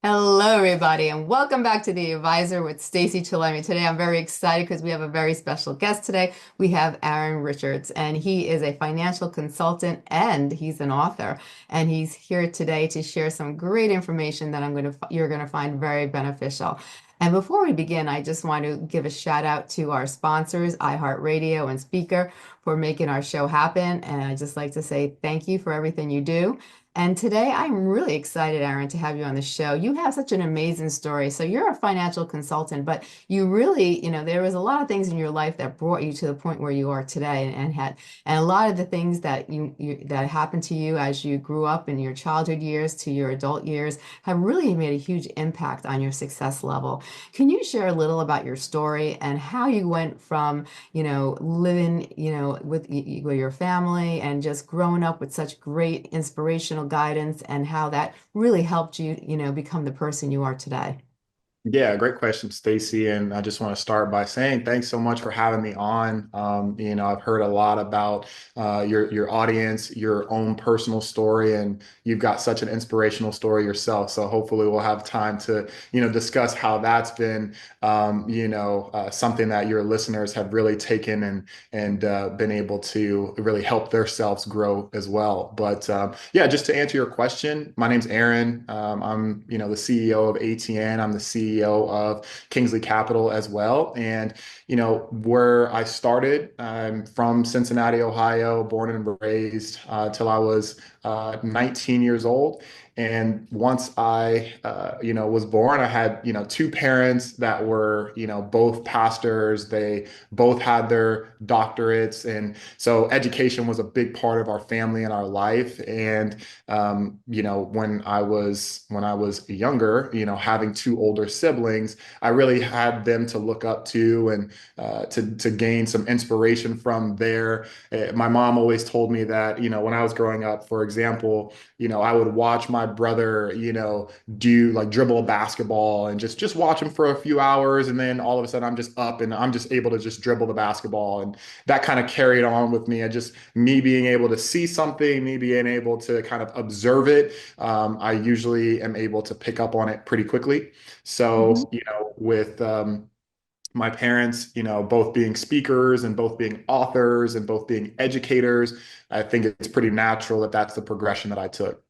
Hello, everybody, and welcome back to The Advisor with Stacey Chillemi. Today, I'm very excited because we have a very special guest today. We have Aaron Richards, and he is a financial consultant and he's an author. And he's here today to share some great information that you're going to find very beneficial. And before we begin, I just want to give a shout out to our sponsors, iHeartRadio and Speaker, for making our show happen. And I'd just like to say thank you for everything you do. And today I'm really excited, Aaron, to have you on the show. You have such an amazing story. So you're a financial consultant, but you really, there was a lot of things in your life that brought you to the point where you are today and a lot of the things that that happened to you as you grew up in your childhood years to your adult years have really made a huge impact on your success level. Can you share a little about your story and how you went from living, with your family and just growing up with such great inspirational guidance and how that really helped you, become the person you are today. Yeah, great question, Stacey. And I just want to start by saying thanks so much for having me on. I've heard a lot about your audience, your own personal story, and you've got such an inspirational story yourself. So hopefully we'll have time to, discuss how that's been, something that your listeners have really taken and been able to really help themselves grow as well. But yeah, just to answer your question, my name's Aaron. I'm, the CEO of ATN. I'm the CEO of Kingsley Capital as well. And, where I started, I'm from Cincinnati, Ohio, born and raised till I was 19 years old. And once I, was born, I had, two parents that were, both pastors. They both had their doctorates. And so education was a big part of our family and our life. And when I was younger, having two older siblings, I really had them to look up to and to gain some inspiration from there. My mom always told me that, when I was growing up, for example, I would watch my brother, do like dribble a basketball and just watch him for a few hours, and then all of a sudden I'm just up and I'm just able to just dribble the basketball, and that kind of carried on with me. I just me being able to see something, me being able to kind of observe it. I usually am able to pick up on it pretty quickly. Mhm. So, with my parents, both being speakers and both being authors and both being educators, I think it's pretty natural that that's the progression that I took.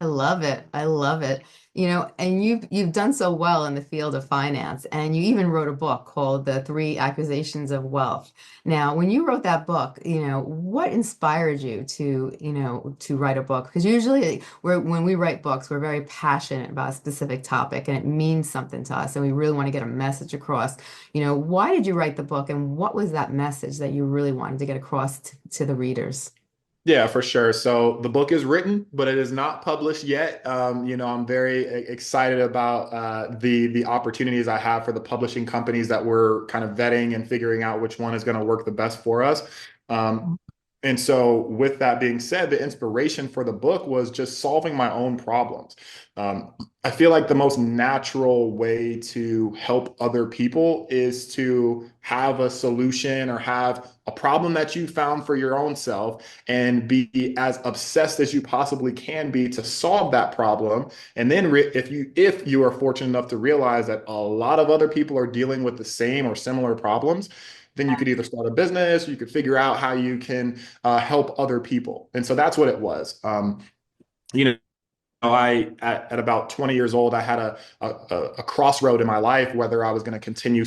I love it. I love it. And you've done so well in the field of finance, and you even wrote a book called The Three Accusations of Wealth. Now, when you wrote that book, what inspired you to write a book? Because usually when we write books, we're very passionate about a specific topic and it means something to us and we really want to get a message across. Why did you write the book and what was that message that you really wanted to get across to the readers? Yeah, for sure. So the book is written, but it is not published yet. I'm very excited about the opportunities I have for the publishing companies that we're kind of vetting and figuring out which one is going to work the best for us. Um, and so, with that being said, the inspiration for the book was just solving my own problems. I feel like the most natural way to help other people is to have a solution or have a problem that you found for your own self and be as obsessed as you possibly can be to solve that problem. And then if you are fortunate enough to realize that a lot of other people are dealing with the same or similar problems, then you could either start a business, you could figure out how you can help other people. And so that's what it was. You know, at about 20 years old, I had a crossroad in my life whether I was going to continue,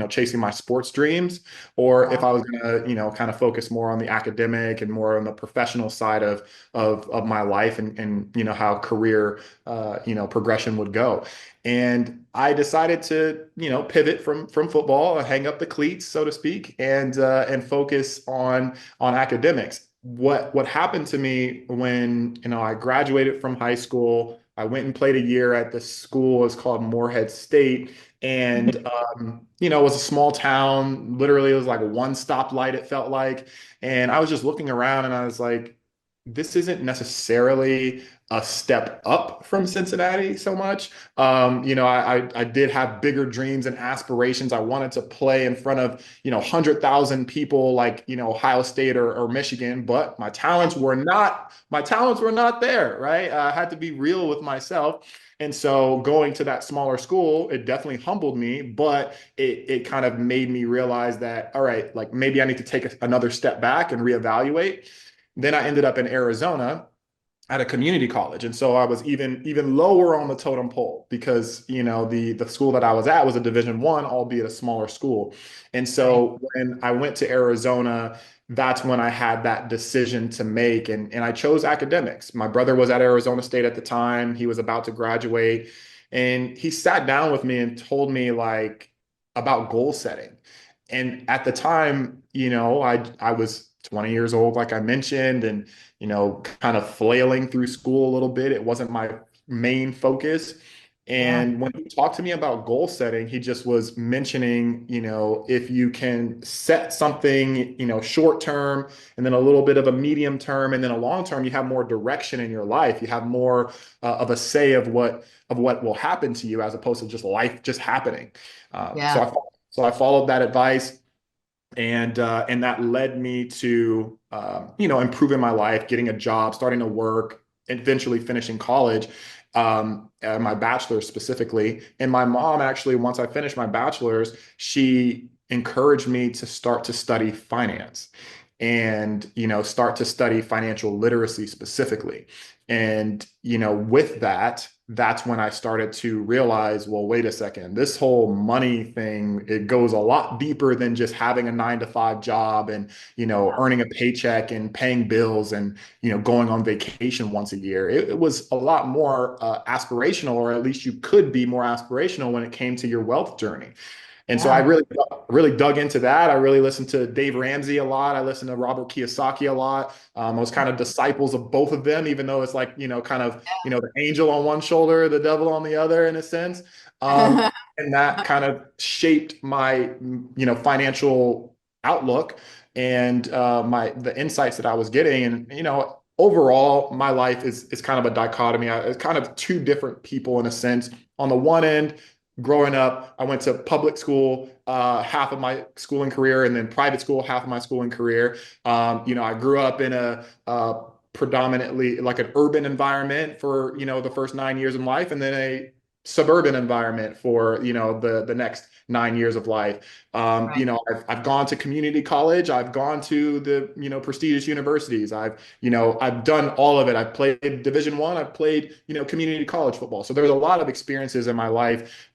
chasing my sports dreams, or if I was going to, kind of focus more on the academic and more on the professional side of my life and how career, progression would go. And I decided to, pivot from football, hang up the cleats, so to speak, and focus on academics. What happened to me when I graduated from high school? I went and played a year at this school. It's called Morehead State, and it was a small town. Literally, it was like a one stoplight. It felt like, and I was just looking around, and I was like, this isn't necessarily a step up from Cincinnati so much. I did have bigger dreams and aspirations. I wanted to play in front of, 100,000 people like, Ohio State or Michigan, but my talents were not there, right? I had to be real with myself. And so going to that smaller school, it definitely humbled me, but it kind of made me realize that, all right, like maybe I need to take another step back and reevaluate. Then I ended up in Arizona at a community college, and so I was even lower on the totem pole because the school that I was at was a Division 1, albeit a smaller school. And Right. so when I went to Arizona, that's when I had that decision to make, and I chose academics. My brother was at Arizona State at the time; he was about to graduate, and he sat down with me and told me like about goal setting. And at the time, I was 20 years old, like I mentioned, and kind of flailing through school a little bit. It wasn't my main focus. Yeah. And when he talked to me about goal setting, he just was mentioning, if you can set something, short term, and then a little bit of a medium term, and then a long term, you have more direction in your life. You have more of a say of what will happen to you as opposed to just life just happening. So Yeah. I followed that advice, and that led me to improving my life, getting a job, starting to work, eventually finishing college, my bachelor's specifically. And my mom actually, once I finished my bachelor's, she encouraged me to start to study finance and start to study financial literacy specifically. And with that, that's when I started to realize, well, wait a second, this whole money thing, it goes a lot deeper than just having a 9 to 5 job and earning a paycheck and paying bills and going on vacation once a year. It was a lot more aspirational, or at least you could be more aspirational when it came to your wealth journey. And so I Yeah. really dug into that. I really listened to Dave Ramsey a lot. I listened to Robert Kiyosaki a lot. I was kind of disciples of both of them, even though it's like, kind of, the angel on one shoulder, the devil on the other, in a sense. Um, and that kind of shaped my, financial outlook and the insights that I was getting. And, overall, my life is kind of a dichotomy. It's kind of two different people in a sense. On the one end, growing up, I went to public school half of my schooling career, and then private school half of my schooling career. I grew up in a predominantly like an urban environment for the first 9 years of life, and then a suburban environment for the next 9 years of life. Right. I've gone to community college. I've gone to the prestigious universities. I've done all of it. I've played Division 1. I've played community college football. So there's a lot of experiences in my life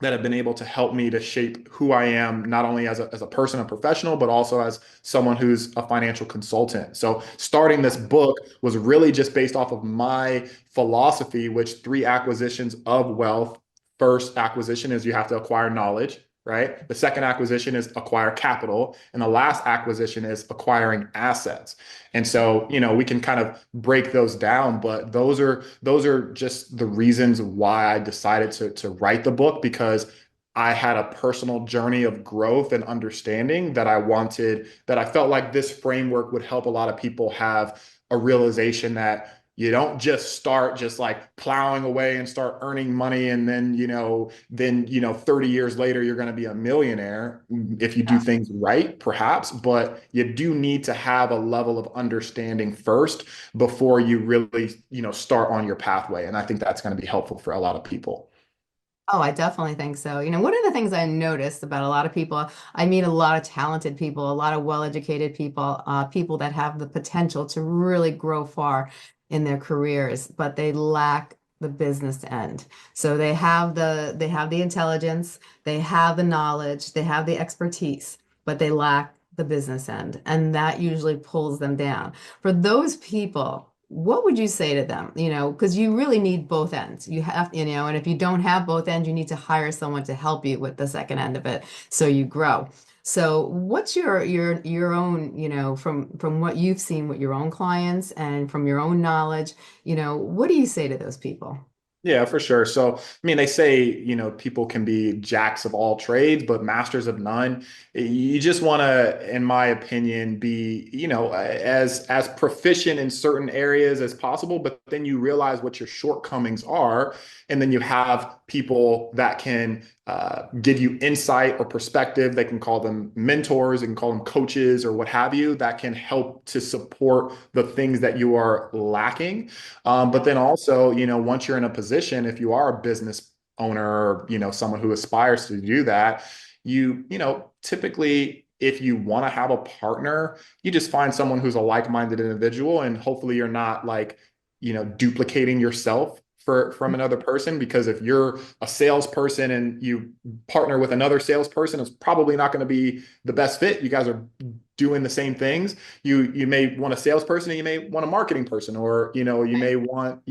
that have been able to help me to shape who I am, not only as a person, a professional, but also as someone who's a financial consultant. So starting this book was really just based off of my philosophy, which three acquisitions of wealth. First acquisition is you have to acquire knowledge, right? The second acquisition is acquire capital. And the last acquisition is acquiring assets. And so, we can kind of break those down, but those are just the reasons why I decided to write the book, because I had a personal journey of growth and understanding that I felt like this framework would help a lot of people have a realization that you don't just start just like plowing away and start earning money, and then 30 years later you're going to be a millionaire if you do things right, perhaps, but you do need to have a level of understanding first before you really, start on your pathway. And I think that's going to be helpful for a lot of people. Oh, I definitely think so. One of the things I noticed about a lot of people, I meet a lot of talented people, a lot of well-educated people, people that have the potential to really grow far in their careers, but they lack the business end. So they have the intelligence, they have the knowledge, they have the expertise, but they lack the business end, and that usually pulls them down. For those people, what would you say to them? Because you really need both ends. You have, and if you don't have both ends, you need to hire someone to help you with the second end of it so you grow. So what's your own, from what you've seen with your own clients and from your own knowledge, what do you say to those people? Yeah, for sure. So, I mean, they say, people can be jacks of all trades, but masters of none. You just want to, in my opinion, be, as proficient in certain areas as possible, but then you realize what your shortcomings are, and then you have people that can give you insight or perspective. They can call them mentors, they can call them coaches or what have you, that can help to support the things that you are lacking. But then also, once you're in a position, if you are a business owner or, someone who aspires to do that, typically, if you want to have a partner, you just find someone who's a like-minded individual, and hopefully you're not like, duplicating yourself from another person. Because if you're a salesperson and you partner with another salesperson, it's probably not going to be the best fit. You guys are doing the same things. You may want a salesperson, and you may want a marketing person, or you may want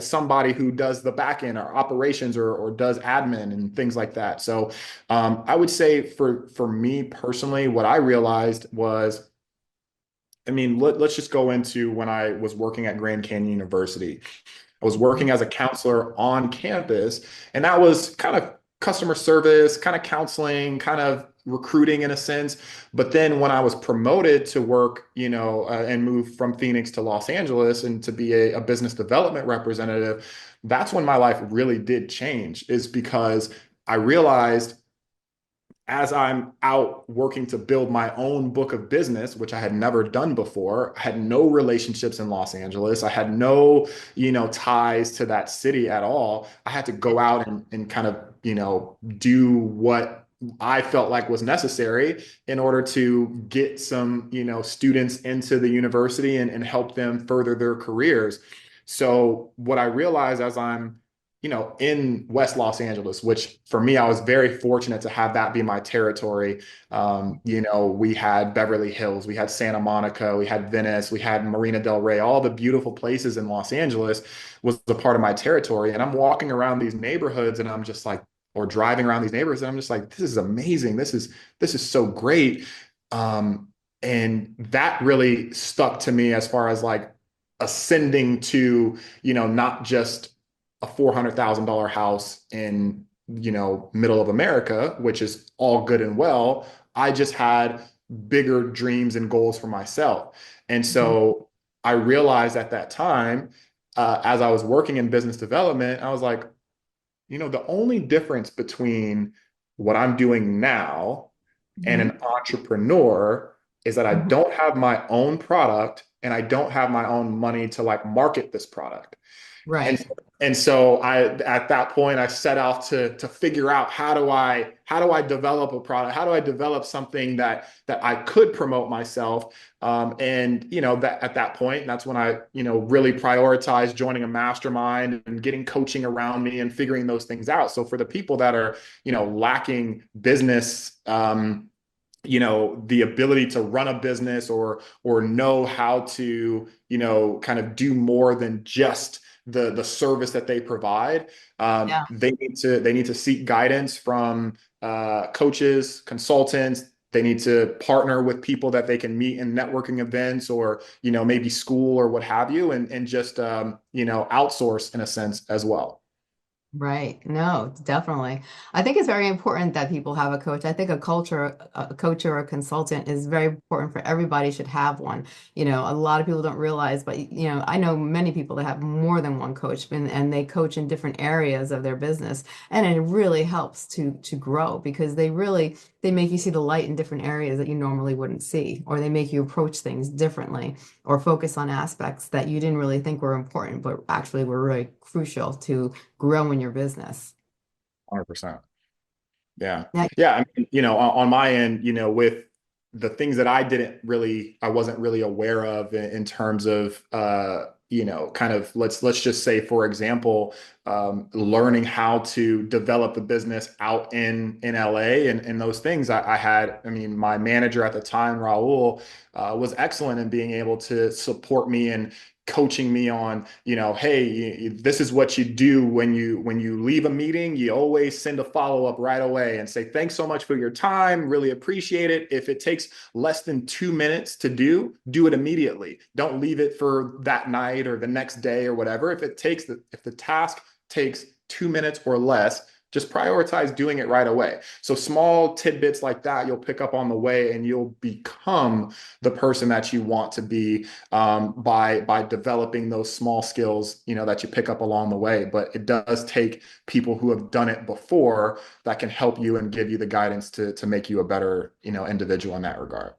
somebody who does the back end or operations, or does admin and things like that. So I would say for me personally, what I realized was, I mean, let's just go into when I was working at Grand Canyon University. I was working as a counselor on campus, and that was kind of customer service, kind of counseling, kind of recruiting in a sense. But then when I was promoted to work, and moved from Phoenix to Los Angeles and to be a business development representative, that's when my life really did change, is because I realized, as I'm out working to build my own book of business, which I had never done before, I had no relationships in Los Angeles. I had no, ties to that city at all. I had to go out and kind of, do what I felt like was necessary in order to get some, students into the university, and help them further their careers. So what I realized as I'm in West Los Angeles, which for me, I was very fortunate to have that be my territory. We had Beverly Hills, we had Santa Monica, we had Venice, we had Marina Del Rey, all the beautiful places in Los Angeles was a part of my territory. And I'm walking around these neighborhoods, and I'm just like, or driving around these neighborhoods, and I'm just like, this is amazing. This is so great. And that really stuck to me as far as like ascending to, not just a $400,000 house in, middle of America, which is all good and well. I just had bigger dreams and goals for myself. And Mhm. so I realized at that time, as I was working in business development, I was like, the only difference between what I'm doing now and Mhm. an entrepreneur is that I Mhm. don't have my own product, and I don't have my own money to like market this product. And Right. and so at that point I set out to figure out, how do I develop a product? How do I develop something that I could promote myself? And that at that point, that's when I really prioritized joining a mastermind and getting coaching around me and figuring those things out. So for the people that are lacking business, the ability to run a business, or know how to kind of do more than just the service that they provide. Yeah. They need to seek guidance from coaches, consultants. They need to partner with people that they can meet in networking events, or maybe school or what have you, and just outsource in a sense as well. Right. No, definitely. I think it's very important that people have a coach. I think a coach or a consultant is very important for everybody should have one. A lot of people don't realize, but I know many people that have more than one coach, and they coach in different areas of their business. And it really helps to grow, because they make you see the light in different areas that you normally wouldn't see, or they make you approach things differently, or focus on aspects that you didn't really think were important, but actually were really crucial to grow in your business. 100%. Yeah. Yeah. Yeah. I mean, on my end, with the things that I wasn't really aware of in terms of, kind of, let's just say, for example, learning how to develop a business out in LA, and those things I mean, my manager at the time, Raul, was excellent in being able to support me and coaching me on, hey, this is what you do when you leave a meeting. You always send a follow-up right away and say, thanks so much for your time, really appreciate it. If it takes less than 2 minutes to do it immediately. Don't leave it for that night or the next day or whatever. If the task takes 2 minutes or less, just prioritize doing it right away. So small tidbits like that you'll pick up on the way, and you'll become the person that you want to be by developing those small skills, that you pick up along the way. But it does take people who have done it before that can help you and give you the guidance to make you a better, individual in that regard.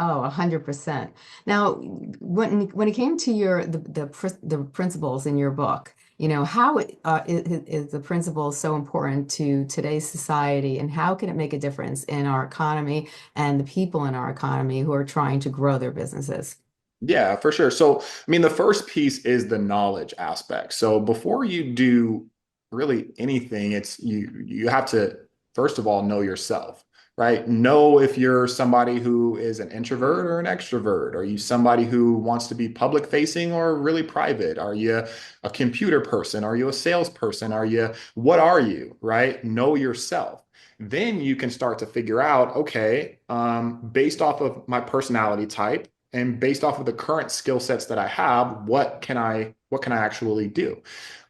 Oh, 100%. Now, when it came to the principles in your book, how is the principles so important to today's society, and how can it make a difference in our economy and the people in our economy who are trying to grow their businesses? Yeah, for sure. So, I mean, the first piece is the knowledge aspect. So, before you do really anything, you have to first of all know yourself, right? Know if you're somebody who is an introvert or an extrovert. Are you somebody who wants to be public facing or really private? Are you a computer person? Are you a salesperson? What are you, right? Know yourself. Then you can start to figure out, okay, based off of my personality type and based off of the current skill sets that I have, what can I actually do?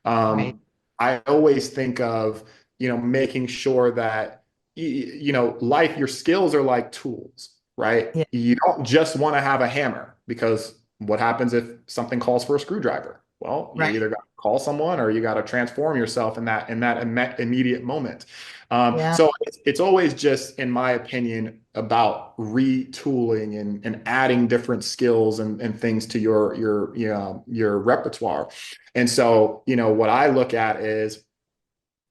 Right. Um, I always think of, making sure that life, your skills are like tools, right? Yeah. You don't just want to have a hammer, because what happens if something calls for a screwdriver? Well, you Right. either got to call someone or you got to transform yourself in that immediate moment. Yeah. So it's always just, in my opinion, about retooling and adding different skills and things to your repertoire. And so, what I look at is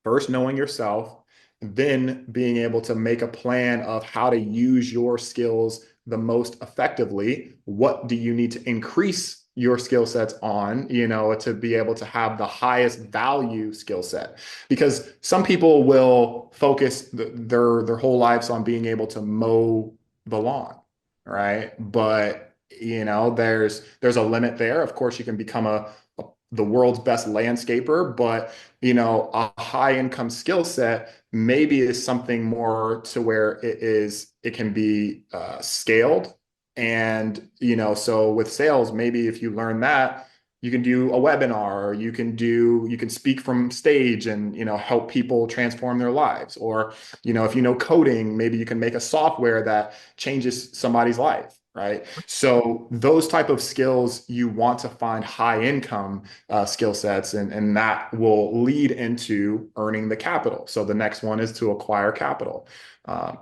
first knowing yourself, then being able to make a plan of how to use your skills the most effectively. What do you need to increase your skill sets on, to be able to have the highest value skill set? Because some people will focus their whole lives on being able to mow the lawn, right? But there's a limit there. Of course, you can become the world's best landscaper, but a high income skill set maybe is something more to where it can be scaled. And, so with sales, maybe if you learn that, you can do a webinar, or you can speak from stage and, help people transform their lives. Or, if you know coding, maybe you can make a software that changes somebody's life. Right. So those type of skills, you want to find high income skill sets, and that will lead into earning the capital. So the next one is to acquire capital.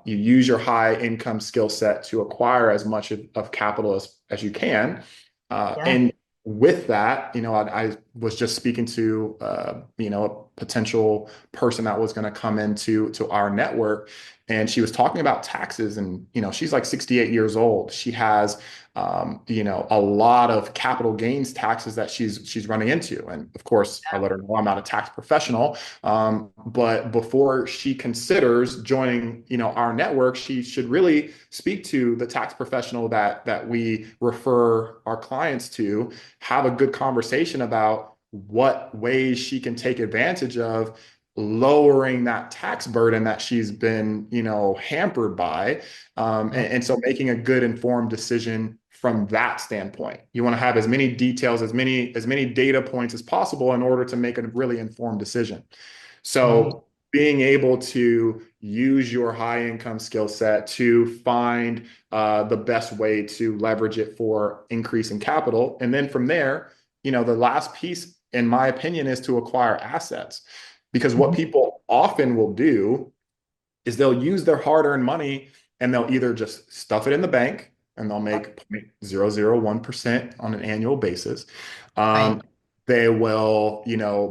You use your high income skill set to acquire as much of capital as you can. Yeah. And with that, I was just speaking to, a potential person that was going to come to our network, and she was talking about taxes. And, she's like 68 years old. She has a lot of capital gains taxes that she's running into. And of course, I let her know I'm not a tax professional. But before she considers joining, our network, she should really speak to the tax professional that we refer our clients to, have a good conversation about what ways she can take advantage of lowering that tax burden that she's been, hampered by. And so making a good informed decision from that standpoint. You want to have as many details, as many data points as possible in order to make a really informed decision. Right. So being able to use your high income skill set to find the best way to leverage it for increasing capital. And then from there, the last piece, in my opinion, is to acquire assets. Because what Mhm. people often will do is they'll use their hard-earned money, and they'll either just stuff it in the bank, and they'll make 0.001% on an annual basis. Right. Um, they will,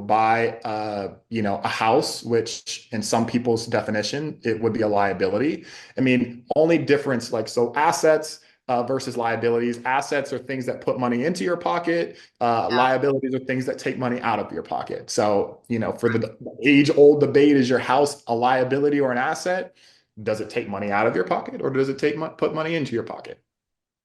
buy, a house, which in some people's definition, it would be a liability. I mean, only difference, like, so assets versus liabilities. Assets are things that put money into your pocket. Yeah. Liabilities are things that take money out of your pocket. So, for the age-old debate, is your house a liability or an asset? Does it take money out of your pocket, or does it put money into your pocket?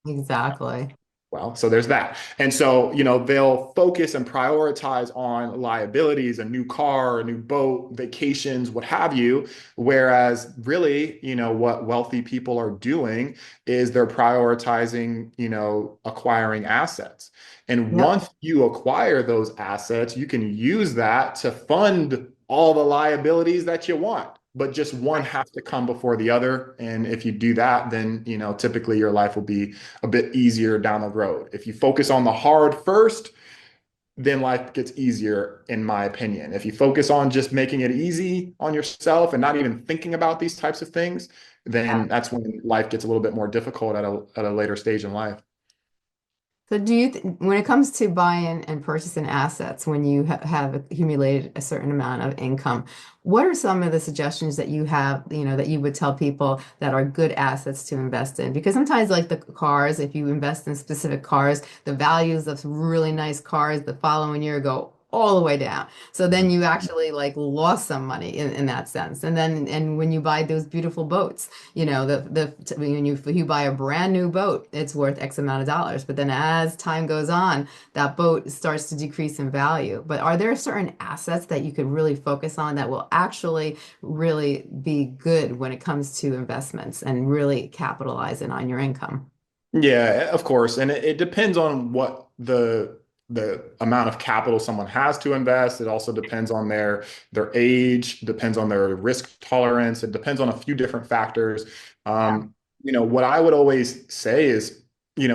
Exactly. Well, so there's that. And so, they'll focus and prioritize on liabilities, a new car, a new boat, vacations, what have you. Whereas really, what wealthy people are doing is they're prioritizing, acquiring assets. And Yep. once you acquire those assets, you can use that to fund all the liabilities that you want. But just one Right. has to come before the other. And if you do that, then, typically your life will be a bit easier down the road. If you focus on the hard first, then life gets easier, in my opinion. If you focus on just making it easy on yourself and not even thinking about these types of things, Yeah. then that's when life gets a little bit more difficult at a later stage in life. So do you, th when it comes to buying and purchasing assets, when you ha have accumulated a certain amount of income, what are some of the suggestions that you have, that you would tell people that are good assets to invest in? Because sometimes, like the cars, if you invest in specific cars, the values of really nice cars the following year go all the way down. So then you actually like lost some money in that sense. And when you buy those beautiful boats, when you buy a brand new boat, it's worth X amount of dollars. But then as time goes on, that boat starts to decrease in value. But are there certain assets that you could really focus on that will actually really be good when it comes to investments and really capitalizing on your income? Yeah, of course. And it depends on what the amount of capital someone has to invest. It also depends on their age, depends on their risk tolerance. It depends on a few different factors. Yeah. What I would always say is,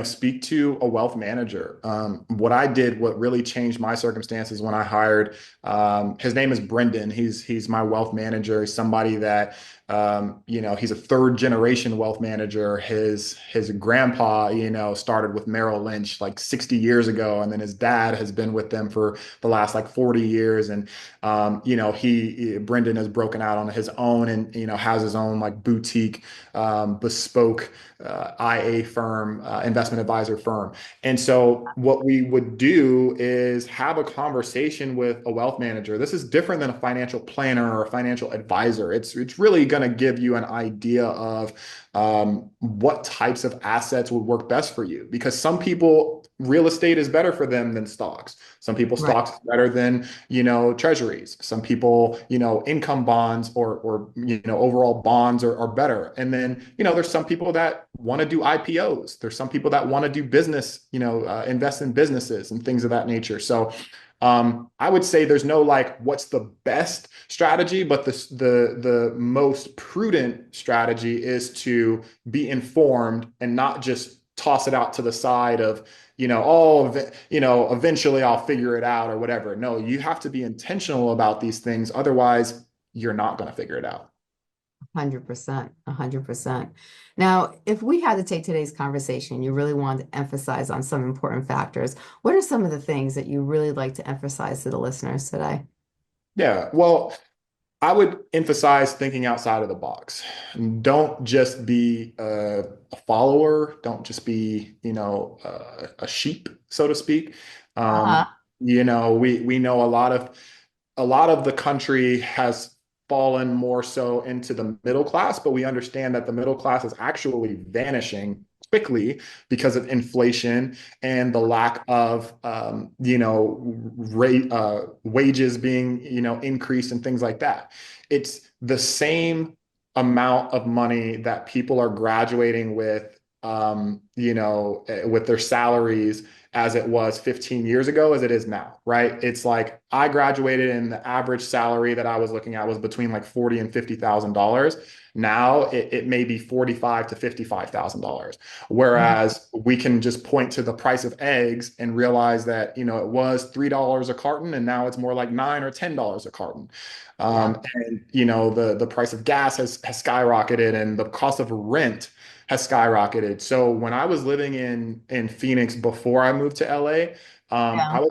speak to a wealth manager. What I did, what really changed my circumstances when I hired, his name is Brendan. He's my wealth manager. He's somebody that he's a third generation wealth manager. His grandpa, started with Merrill Lynch like 60 years ago, and then his dad has been with them for the last like 40 years. And Brendan has broken out on his own and has his own like boutique, bespoke IA firm, investment advisor firm. And so what we would do is have a conversation with a wealth manager. This is different than a financial planner or a financial advisor. It's really going to give you an idea of what types of assets would work best for you. Because some people, real estate is better for them than stocks. Some people, Right. stocks is better than treasuries. Some people, income bonds or overall bonds are better. And then there's some people that want to do IPOs. There's some people that want to do business, invest in businesses and things of that nature. So I would say there's no like what's the best strategy, but the most prudent strategy is to be informed and not just toss it out to the side of, eventually I'll figure it out or whatever. No, you have to be intentional about these things. Otherwise, you're not going to figure it out. 100%, 100%. Now, if we had to take today's conversation, you really wanted to emphasize on some important factors. What are some of the things that you really like to emphasize to the listeners today? Yeah. Well, I would emphasize thinking outside of the box. Don't just be a follower. Don't just be, a sheep, so to speak. Uh-huh. We know a lot of the country has fallen more so into the middle class, but we understand that the middle class is actually vanishing quickly because of inflation and the lack of rate wages being increased and things like that. It's the same amount of money that people are graduating with, with their salaries as it was 15 years ago as it is now, right? It's like I graduated and the average salary that I was looking at was between like 40 and $50,000. Now it may be 45 to $55,000. Mhm. Whereas we can just point to the price of eggs and realize that, it was $3 a carton and now it's more like $9 or $10 a carton. Yeah. And the price of gas has skyrocketed and the cost of rent has skyrocketed. So when I was living in Phoenix before I moved to LA, Yeah.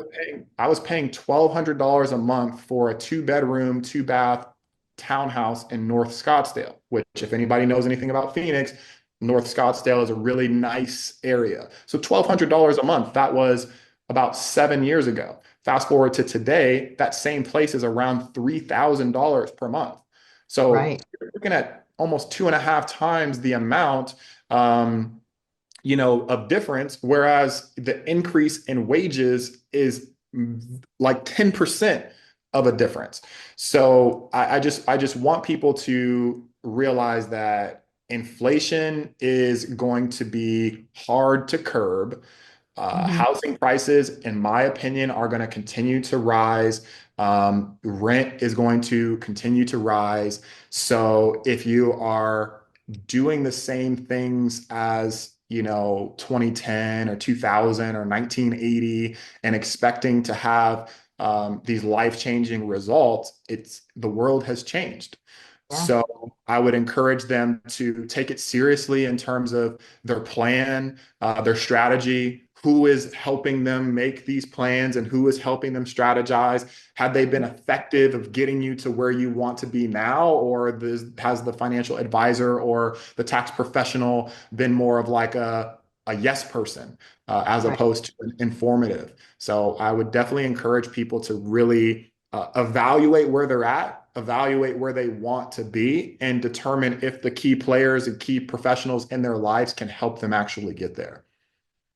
I was paying $1,200 a month for a two-bedroom, two-bath townhouse in North Scottsdale, which if anybody knows anything about Phoenix, North Scottsdale is a really nice area. So $1,200 a month, that was about 7 years ago. Fast forward to today, that same place is around $3,000 per month. So Right. you're looking at almost two and a half times the amount, of difference, whereas the increase in wages is like 10% of a difference. So I just want people to realize that inflation is going to be hard to curb. Hmm. Housing prices, in my opinion, are going to continue to rise. Rent is going to continue to rise. So if you are doing the same things as, 2010 or 2000 or 1980 and expecting to have these life-changing results, the world has changed. Yeah. So I would encourage them to take it seriously in terms of their plan, their strategy, who is helping them make these plans and who is helping them strategize. Have they been effective of getting you to where you want to be now, or has the financial advisor or the tax professional been more of like a yes person as Right. opposed to an informative? So I would definitely encourage people to really evaluate where they're at, evaluate where they want to be, and determine if the key players and key professionals in their lives can help them actually get there.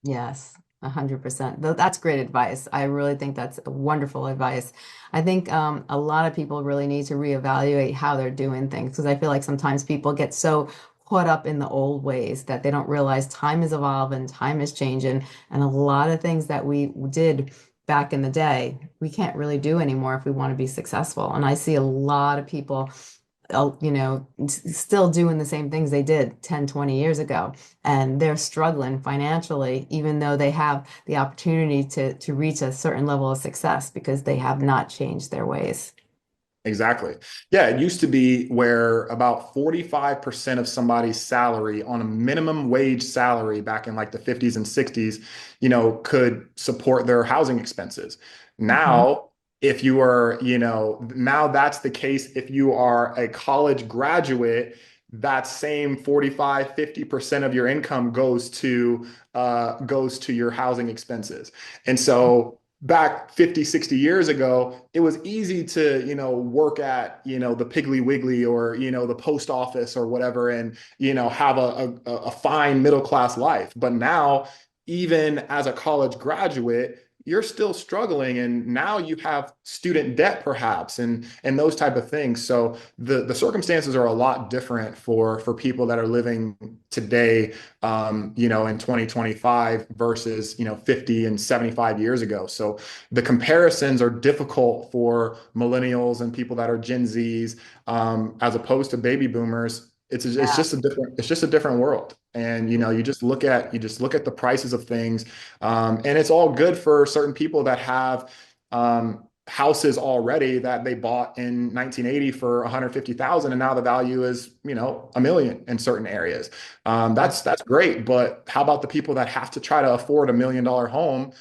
Yes, 100%. That's great advice. I really think that's wonderful advice. I think a lot of people really need to reevaluate how they're doing things because I feel like sometimes people get so caught up in the old ways that they don't realize time is evolving, time is changing, and a lot of things that we did back in the day, we can't really do anymore if we want to be successful. And I see a lot of people still doing the same things they did 10, 20 years ago. And they're struggling financially, even though they have the opportunity to reach a certain level of success because they have not changed their ways. Exactly. Yeah, it used to be where about 45% of somebody's salary on a minimum wage salary back in like the 50s and 60s, could support their housing expenses. Mhm. Now, if you are, now that's the case if you are a college graduate, that same 45, 50% of your income goes to your housing expenses. And so back 50, 60 years ago, it was easy to, work at, the Piggly Wiggly or, the post office or whatever and, have a fine middle class life. But now, even as a college graduate, you're still struggling and now you have student debt perhaps and those type of things. So the circumstances are a lot different for people that are living today, in 2025 versus, 50 and 75 years ago. So the comparisons are difficult for millennials and people that are Gen Zs, as opposed to baby boomers. It's Yeah. just a different world. And you just look at the prices of things, and it's all good for certain people that have houses already that they bought in 1980 for 150,000 and now the value is, a million in certain areas. That's great, but how about the people that have to try to afford $1 million home?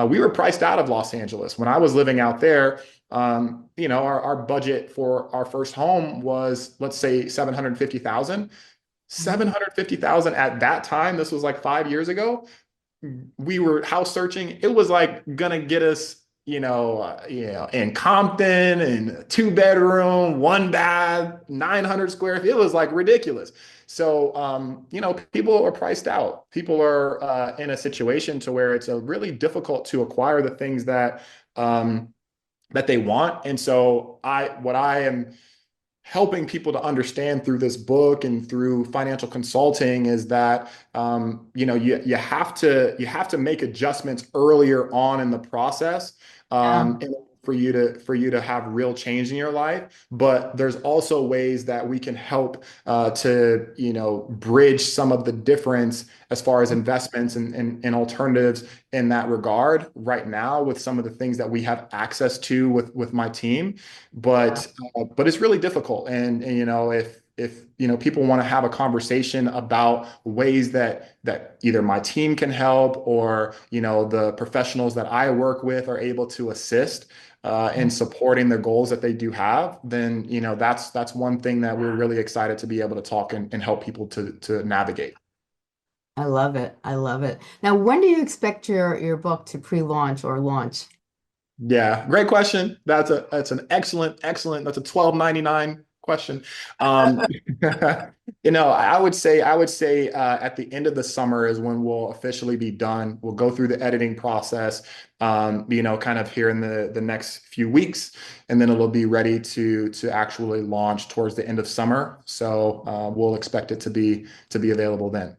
We were priced out of Los Angeles when I was living out there. Our budget for our first home was, let's say, 750,000. Mhm. 750,000 at that time, this was like 5 years ago. We were house searching. It was like gonna get us, in Compton and a two-bedroom, one bath, 900 square feet. It was like ridiculous. So, people are priced out. People are in a situation to where it's a really difficult to acquire the things that they want. And so, what I am helping people to understand through this book and through financial consulting is that, you have to make adjustments earlier on in the process, Yeah. in order for you to have real change in your life. But there's also ways that we can help to bridge some of the difference as far as investments and alternatives in that regard right now with some of the things that we have access to with my team. Yeah. But it's really difficult. And if people want to have a conversation about ways that either my team can help or the professionals that I work with are able to assist in supporting the goals that they do have, then that's one thing that we're really excited to be able to talk and help people to navigate. I love it. I love it. Now, when do you expect your book to pre-launch or launch? Yeah, great question. That's an excellent. That's a 12.99 question. Um, I would say at the end of the summer is when we'll officially be done. We'll go through the editing process, kind of here in the next few weeks, and then it'll be ready to actually launch towards the end of summer. So we'll expect it to be available then.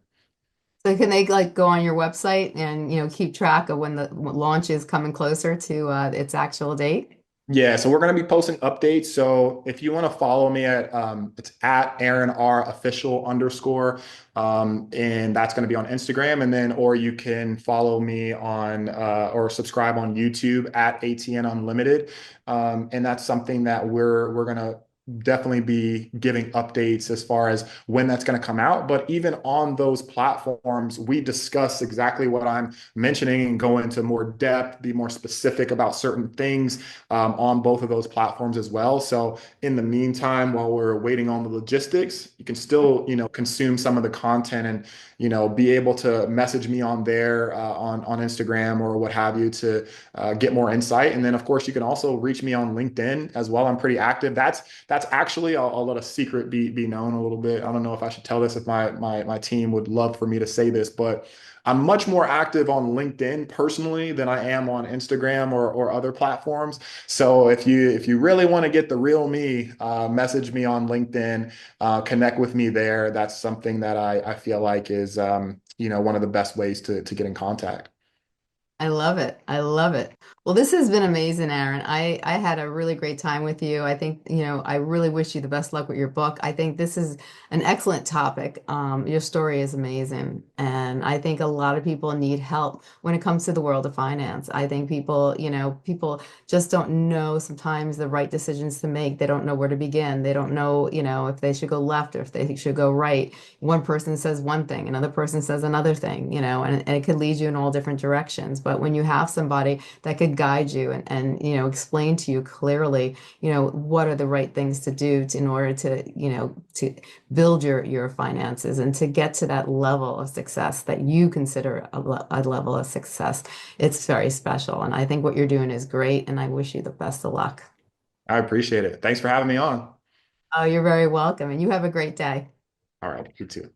So can they like go on your website and keep track of when the launch is coming closer to its actual date? Yeah, so we're going to be posting updates. So if you want to follow me at it's at Aaron R official underscore, and that's going to be on Instagram, and then or you can follow me on or subscribe on YouTube at ATN Unlimited, and that's something that we're gonna definitely be giving updates as far as when that's going to come out. But even on those platforms, we discuss exactly what I'm mentioning and go into more depth, be more specific about certain things on both of those platforms as well. So in the meantime, while we're waiting on the logistics, you can still, consume some of the content and, be able to message me on there on Instagram or what have you to get more insight. And then of course you can also reach me on LinkedIn as well. I'm pretty active. That's actually I'll let a secret be known a little bit. I don't know if I should tell this if my team would love for me to say this, but I'm much more active on LinkedIn personally than I am on Instagram or other platforms. So if you really want to get the real me, message me on LinkedIn, connect with me there. That's something that I feel like is one of the best ways to get in contact. I love it. I love it. Well, this has been amazing, Aaron. I had a really great time with you. I think, I really wish you the best luck with your book. I think this is an excellent topic. Your story is amazing. And I think a lot of people need help when it comes to the world of finance. I think people just don't know sometimes the right decisions to make. They don't know where to begin. They don't know, if they should go left or if they should go right. One person says one thing, another person says another thing, and it could lead you in all different directions. But when you have somebody that could guide you and explain to you clearly, what are the right things to do in order to build your finances and to get to that level of success that you consider a level of success, it's very special. And I think what you're doing is great, and I wish you the best of luck. I appreciate it. Thanks for having me on. Oh, you're very welcome, and you have a great day. All right, you too.